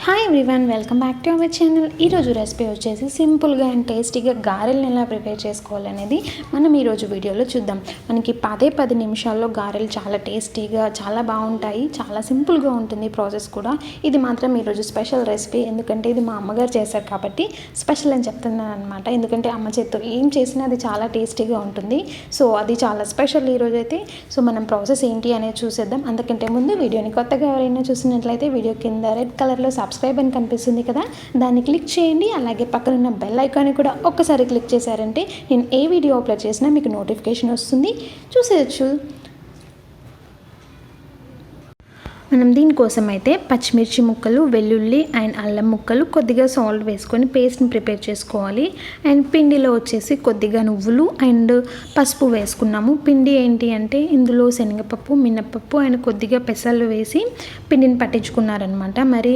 Hi everyone, welcome back to our channel. ఈరోజు recipe వచ్చేసి సింపుల్గా అండ్ టేస్టీగా గారెలను ఎలా ప్రిపేర్ చేసుకోవాలనేది మనం ఈరోజు వీడియోలో చూద్దాం. మనకి 10 నిమిషాల్లో గారెలు చాలా టేస్టీగా చాలా బాగుంటాయి. చాలా సింపుల్గా ఉంటుంది ప్రాసెస్ కూడా. ఇది మాత్రం ఈరోజు స్పెషల్ రెసిపీ, ఎందుకంటే ఇది మా అమ్మగారు చేశారు కాబట్టి స్పెషల్ అని చెప్తున్నాను అనమాట. ఎందుకంటే అమ్మ చేత్తో ఏం చేసినా అది చాలా టేస్టీగా ఉంటుంది. సో అది చాలా స్పెషల్ ఈరోజు అయితే. సో మనం ప్రాసెస్ ఏంటి అనేది చూసేద్దాం. అందుకంటే ముందు వీడియోని కొత్తగా ఎవరైనా చూసినట్లయితే వీడియో కింద రెడ్ కలర్లో సబ్స్క్రైబ్ అని కనిపిస్తుంది కదా, దాన్ని క్లిక్ చేయండి. అలాగే పక్కనున్న బెల్ ఐకాన్ని కూడా ఒక్కసారి క్లిక్ చేశారంటే నేను ఏ వీడియో అప్లోడ్ చేసినా మీకు నోటిఫికేషన్ వస్తుంది, చూసేయచ్చు. మనం దీనికోసం అయితే పచ్చిమిర్చి ముక్కలు, వెల్లుల్లి అండ్ అల్లం ముక్కలు, కొద్దిగా సాల్ట్ వేసుకొని పేస్ట్ని ప్రిపేర్ చేసుకోవాలి. అండ్ పిండిలో వచ్చేసి కొద్దిగా నువ్వులు అండ్ పసుపు వేసుకున్నాము. పిండి ఏంటి అంటే ఇందులో శనగపప్పు, మినపప్పు అండ్ కొద్దిగా పెసలు వేసి పిండిని పట్టించుకున్నారనమాట. మరి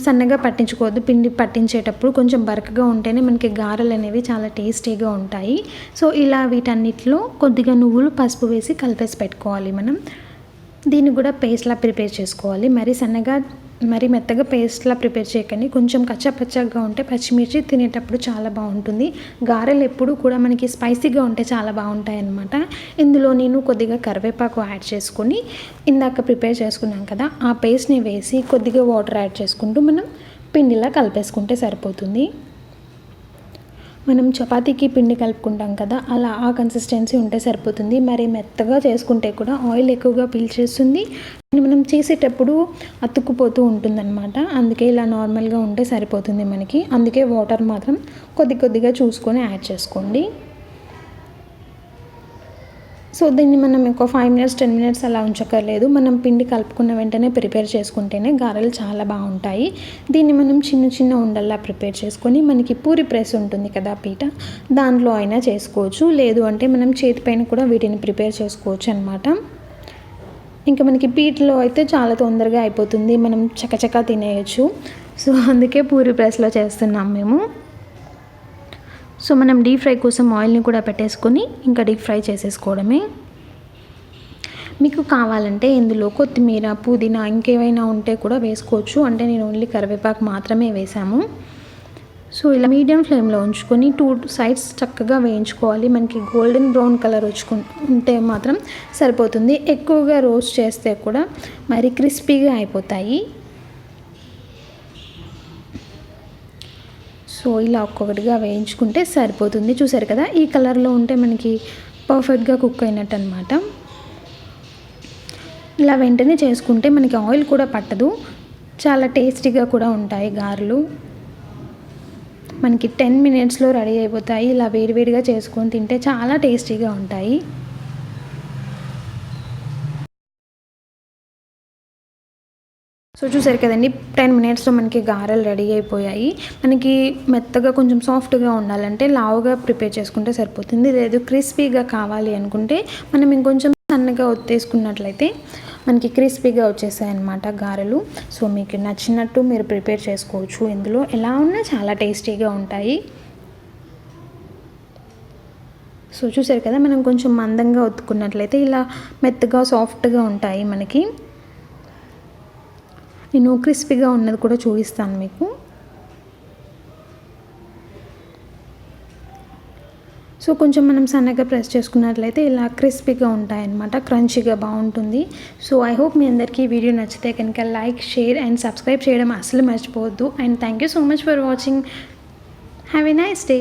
సన్నగా పట్టించుకోవద్దు. పిండి పట్టించేటప్పుడు కొంచెం బరకగా ఉంటేనే మనకి గారెలు అనేవి చాలా టేస్టీగా ఉంటాయి. సో ఇలా వీటన్నిటిలో కొద్దిగా నువ్వులు, పసుపు వేసి కలిపేసి పెట్టుకోవాలి. మనం దీన్ని కూడా పేస్ట్లా ప్రిపేర్ చేసుకోవాలి. మరి మెత్తగా పేస్ట్లా ప్రిపేర్ చేయకండి. కొంచెం కచ్చాపచ్చాగా ఉంటే పచ్చిమిర్చి తినేటప్పుడు చాలా బాగుంటుంది. గారెలు ఎప్పుడు కూడా మనకి స్పైసీగా ఉంటే చాలా బాగుంటాయి అన్నమాట. ఇందులో నేను కొద్దిగా కరివేపాకు యాడ్ చేసుకొని ఇందాక ప్రిపేర్ చేసుకున్నాం కదా, ఆ పేస్ట్ని వేసి కొద్దిగా వాటర్ యాడ్ చేసుకుంటూ మనం పిండిలా కలిపేసుకుంటే సరిపోతుంది. మనం చపాతీకి పిండి కలుపుకుంటాం కదా, అలా ఆ కన్సిస్టెన్సీ ఉంటే సరిపోతుంది. మరి మెత్తగా చేసుకుంటే కూడా ఆయిల్ ఎక్కువగా పీల్చేస్తుంది. మనం చేసేటప్పుడు అతుక్కుపోతూ ఉంటుందన్నమాట. అందుకే ఇలా నార్మల్గా ఉంటే సరిపోతుంది మనకి. అందుకే వాటర్ మాత్రం కొద్దిగా చూసుకొని యాడ్ చేసుకోండి. సో దీన్ని మనం ఒక 5 మినిట్స్ 10 మినిట్స్ అలా ఉంచక్కర్లేదు. మనం పిండి కలుపుకున్న వెంటనే ప్రిపేర్ చేసుకుంటేనే గారెలు చాలా బాగుంటాయి. దీన్ని మనం చిన్న ఉండల్లా ప్రిపేర్ చేసుకొని, మనకి పూరి ప్రెస్ ఉంటుంది కదా పీట, దాంట్లో అయినా చేసుకోవచ్చు. లేదు అంటే మనం చేతిపైన కూడా వీటిని ప్రిపేర్ చేసుకోవచ్చు అనమాట. ఇంకా మనకి పీటలో అయితే చాలా తొందరగా అయిపోతుంది, మనం చకచకా తినేయచ్చు. సో అందుకే పూరి ప్రెస్లో చేస్తున్నాం మేము. సో మనం డీప్ ఫ్రై కోసం ఆయిల్ని కూడా పెట్టేసుకొని ఇంకా డీప్ ఫ్రై చేసేసుకోవడమే. మీకు కావాలంటే ఇందులో కొత్తిమీర, పుదీనా ఇంకేమైనా ఉంటే కూడా వేసుకోవచ్చు. అంటే నేను ఓన్లీ కరివేపాకు మాత్రమే వేసాము. సో ఇలా మీడియం ఫ్లేమ్లో ఉంచుకొని 2 సైడ్స్ చక్కగా వేయించుకోవాలి. మనకి గోల్డెన్ బ్రౌన్ కలర్ ఉంటే మాత్రం సరిపోతుంది. ఎక్కువగా రోస్ట్ చేస్తే కూడా మరి క్రిస్పీగా అయిపోతాయి. సో ఇలా ఒక్కొక్కటిగా వేయించుకుంటే సరిపోతుంది. చూసారు కదా, ఈ కలర్లో ఉంటే మనకి పర్ఫెక్ట్గా కుక్ అయినట్టు అనమాట. ఇలా వెంటనే చేసుకుంటే మనకి ఆయిల్ కూడా పట్టదు, చాలా టేస్టీగా కూడా ఉంటాయి గారెలు. మనకి 10 మినిట్స్లో రెడీ అయిపోతాయి. ఇలా వేడివేడిగా చేసుకొని తింటే చాలా టేస్టీగా ఉంటాయి. సో చూసారు కదండి, 10 మినిట్స్లో మనకి గారెలు రెడీ అయిపోయాయి. మనకి మెత్తగా కొంచెం సాఫ్ట్గా ఉండాలంటే లావుగా ప్రిపేర్ చేసుకుంటే సరిపోతుంది. లేదు క్రిస్పీగా కావాలి అనుకుంటే మనం ఇంకొంచెం సన్నగా ఒత్తేసుకున్నట్లయితే మనకి క్రిస్పీగా వచ్చేసాయి అన్నమాట గారెలు. సో మీకు నచ్చినట్టు మీరు ప్రిపేర్ చేసుకోవచ్చు. ఇందులో ఎలా ఉన్నా చాలా టేస్టీగా ఉంటాయి. సో చూసారు కదా, మనం కొంచెం మందంగా ఒత్తుకున్నట్లయితే ఇలా మెత్తగా సాఫ్ట్గా ఉంటాయి మనకి. నేను క్రిస్పీగా ఉన్నది కూడా చూపిస్తాను మీకు. సో కొంచెం మనం సన్నగా ప్రెస్ చేసుకున్నట్లయితే ఇలా క్రిస్పీగా ఉంటాయన్నమాట, క్రంచీగా బాగుంటుంది. సో ఐ హోప్ మీ అందరికీ ఈ వీడియో నచ్చితే కనుక లైక్, షేర్ అండ్ సబ్స్క్రైబ్ చేయడం అసలు మర్చిపోవద్దు. And thank you so much for watching. Have a nice day.